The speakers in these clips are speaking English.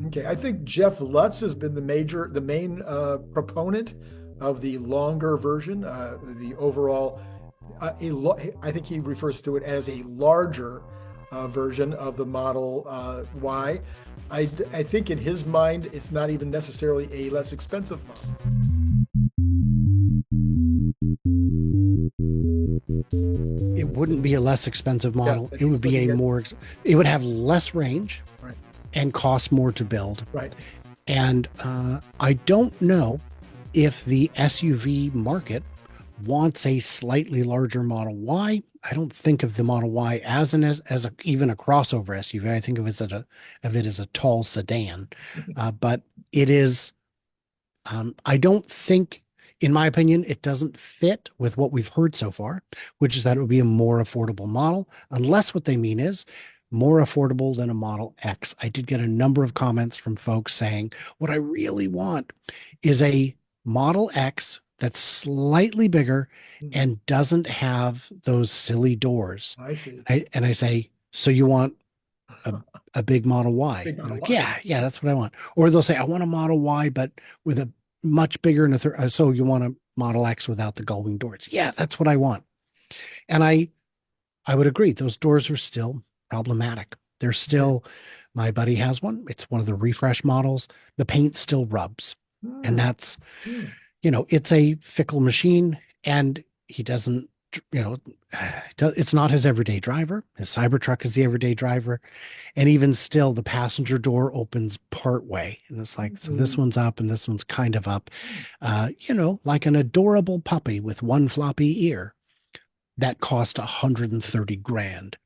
Okay, I think Jeff Lutz has been the main proponent of the longer version, the overall. I think he refers to it as a larger version of the Model Y. I think in his mind, it's not even necessarily a less expensive model. It wouldn't be a less expensive model. Yeah, It would be a more, it would have less range right, and cost more to build. right. And I don't know if the SUV market wants a slightly larger Model Y. I don't think of the Model Y as even a crossover SUV. I think of it as a tall sedan. But it is. I don't think, in my opinion, it doesn't fit with what we've heard so far, which is that it would be a more affordable model, unless what they mean is more affordable than a Model X. I did get a number of comments from folks saying, what I really want is a Model X that's slightly bigger and doesn't have those silly doors. I see. And I say, so you want a big Model Y? Big Model Like, Y. yeah, that's what I want. Or they'll say, I want a Model Y, but with a much bigger and so you want a Model X without the gull wing doors? Yeah, that's what I want. And I would agree. Those doors are still problematic. They're still, my buddy has one. It's one of the refresh models. The paint still rubs. And that's, it's a fickle machine, and he doesn't, it's not his everyday driver. His Cybertruck is the everyday driver. And even still, the passenger door opens part way. And it's like, so this one's up and this one's kind of up, like an adorable puppy with one floppy ear that cost 130 grand.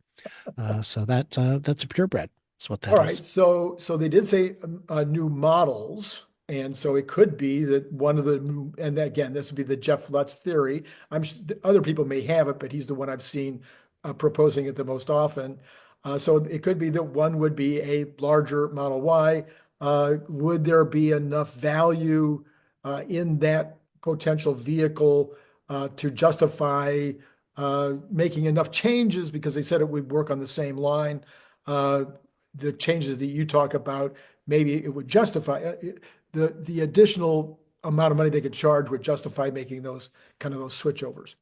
So that's a purebred. That's what that All right. is. So they did say new models. And so it could be that one of the, and again, this would be the Jeff Lutz theory. Other people may have it, but he's the one I've seen proposing it the most often. So it could be that one would be a larger Model Y. Would there be enough value in that potential vehicle to justify making enough changes? Because they said it would work on the same line. The changes that you talk about, maybe it would justify the additional amount of money they could charge would justify making those switchovers.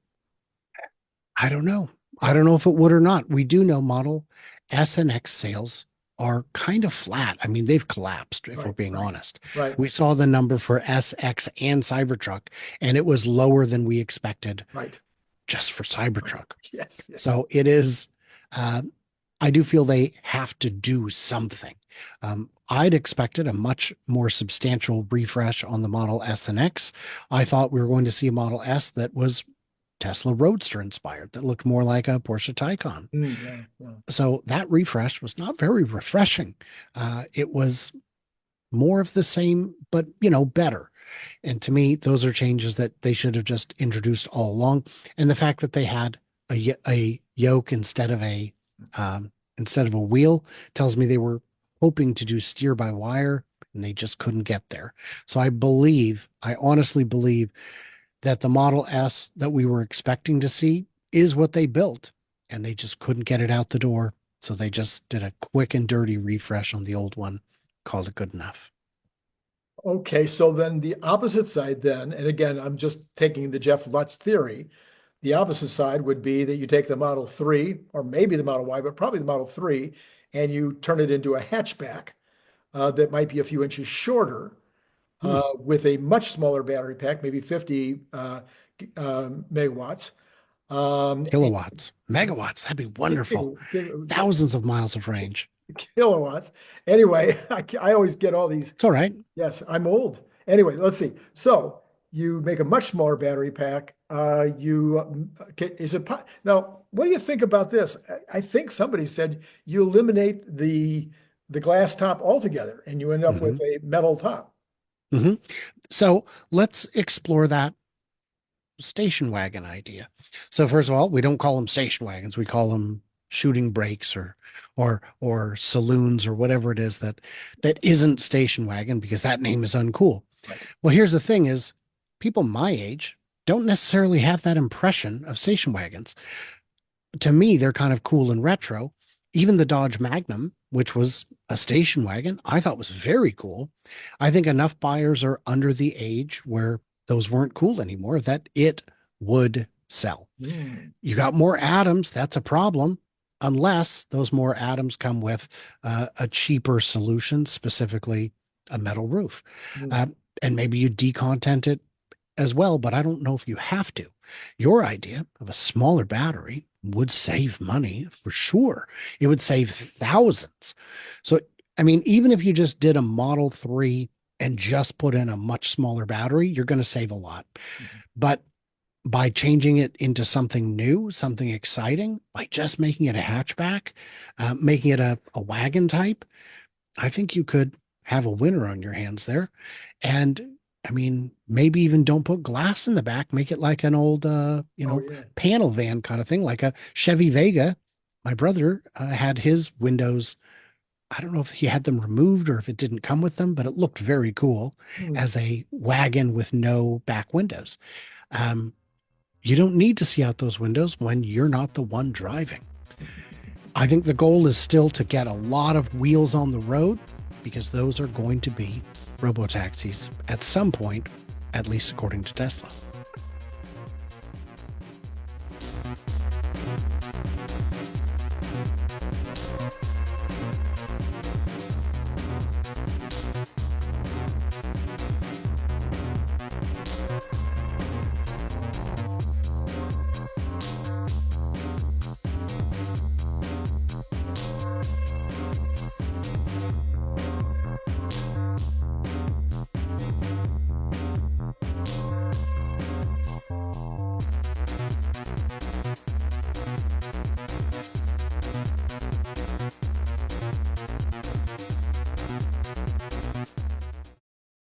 I don't know. I don't know if it would or not. We do know Model S and X sales are kind of flat. I mean, they've collapsed, if we're being honest. Right. We saw the number for S, X, and Cybertruck, and it was lower than we expected. Right. Just for Cybertruck. Yes. So it is, I do feel they have to do something. I'd expected a much more substantial refresh on the Model S and X. I thought we were going to see a Model S that was Tesla Roadster inspired, that looked more like a Porsche Taycan. Yeah. So that refresh was not very refreshing. It was more of the same, but better. And to me, those are changes that they should have just introduced all along. And the fact that they had a yoke instead of a wheel tells me they were hoping to do steer by wire, and they just couldn't get there. So I honestly believe that the Model S that we were expecting to see is what they built, and they just couldn't get it out the door. So they just did a quick and dirty refresh on the old one, called it good enough. Okay, so then the opposite side then, and again, I'm just taking the Jeff Lutz theory. The opposite side would be that you take the Model 3, or maybe the Model Y, but probably the Model 3, and you turn it into a hatchback that might be a few inches shorter with a much smaller battery pack, maybe 50 megawatts. Kilowatts, megawatts, that'd be wonderful. Thousands of miles of range. Kilowatts. Anyway, I always get all these. It's all right. Yes, I'm old. Anyway, let's see. So you make a much smaller battery pack. Now, what do you think about this? I think somebody said you eliminate the glass top altogether and you end up with a metal top. So let's explore that station wagon idea. So first of all, we don't call them station wagons. We call them shooting brakes or saloons or whatever it is that isn't station wagon, because that name is uncool. Right. Well, here's the thing is, people my age don't necessarily have that impression of station wagons. To me, they're kind of cool and retro. Even the Dodge Magnum, which was a station wagon, I thought was very cool. I think enough buyers are under the age where those weren't cool anymore that it would sell. You got more atoms, that's a problem, unless those more atoms come with a cheaper solution, specifically a metal roof. And maybe you decontent it as well, but I don't know if you have to. Your idea of a smaller battery would save money for sure. It would save thousands. So, I mean, even if you just did a Model 3 and just put in a much smaller battery, you're going to save a lot. But by changing it into something new, something exciting, by just making it a hatchback, making it a wagon type, I think you could have a winner on your hands there. And I mean, maybe even don't put glass in the back, make it like an old, panel van kind of thing, like a Chevy Vega. My brother had his windows. I don't know if he had them removed or if it didn't come with them, but it looked very cool as a wagon with no back windows. You don't need to see out those windows when you're not the one driving. I think the goal is still to get a lot of wheels on the road, because those are going to be robotaxis at some point, at least according to Tesla.